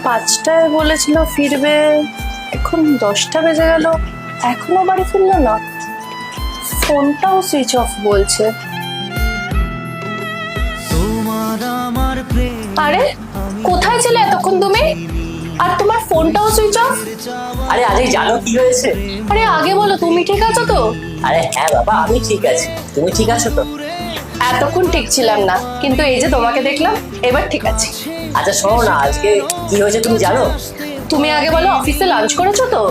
5টায় বলেছিল ফিরবে, এখন 10টা বেজে গেল, এখনো বাড়ি ফিরলো না। ফোনটাও সুইচ অফ বলছে। আরে কোথায় ছিলে এতক্ষণ তুমি? আর তোমার ফোনটাও সুইচ অফ। আরে আজকে জানো কি হয়েছে? আরে আগে বলো, তুমি ঠিক আছো তো? আরে হ্যাঁ বাবা, আমি ঠিক আছি। তুমি ঠিক আছো তো? এতক্ষণ ঠিক ছিলাম না, কিন্তু এই যে তোমাকে দেখলাম, এবার ঠিক আছে। আচ্ছা শোনো না, আজকে কি হয়েছে তুমি জানো? তুমি আগে বলো, অফিসে লাঞ্চ করেছো তো?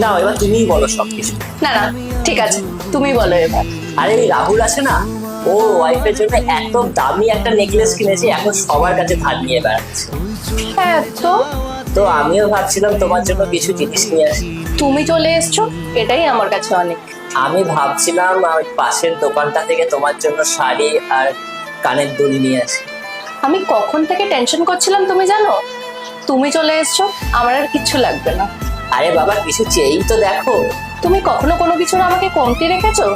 না, এবার তুমিই বলো সবকিছু। না না, ঠিক আছে, তুমি বলো এবার। আরে এই রাহুল আছে না, ও ওয়াইফের জন্য এত দামি একটা নেকলেস কিনেছে, এখন সবার কাছে ধার নিয়ে বেড়াচ্ছে। হ্যাঁ তো তো আমিও ভাবছিলাম তোমার জন্য কিছু জিনিস নিয়ে আসি। তুমি চলে এসছো, এটাই আমার কাছে অনেক। আমি ভাবছিলাম ওই পাশের দোকানটা থেকে তোমার জন্য শাড়ি আর কানের দুল নিয়ে আসি। আমি কখন থেকে টেনশন করছিলাম তুমি জানো? তুমি চলে এসছো, আমার আর কিচ্ছু লাগবে না। আরে বাবা, কিছু চেয়েই তো দেখো। তুমি কখনো কোনো কিছুর আমাকে কমতি রেখেছো,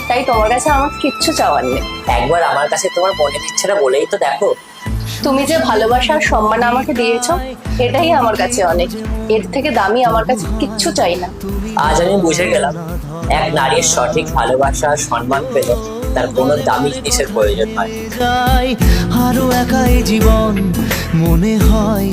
তাই তোমার কাছে আমার কিচ্ছু চাওয়ার নেই। একবার আমার কাছে তোমার মনের ইচ্ছাটা বলেই তো দেখো। তুমি যে ভালোবাসা আর সম্মান আমাকে দিয়েছো, এটাই আমার কাছে অনেক। এর থেকে দামি আমার কাছে কিচ্ছু চাই না। আজ আমি বুঝে গেলাম, এক নারীর সঠিক ভালোবাসা আর সম্মান পেলে তার কোনো দামি জিনিসের প্রয়োজন হয়। আরো একাই জীবন মনে হয়।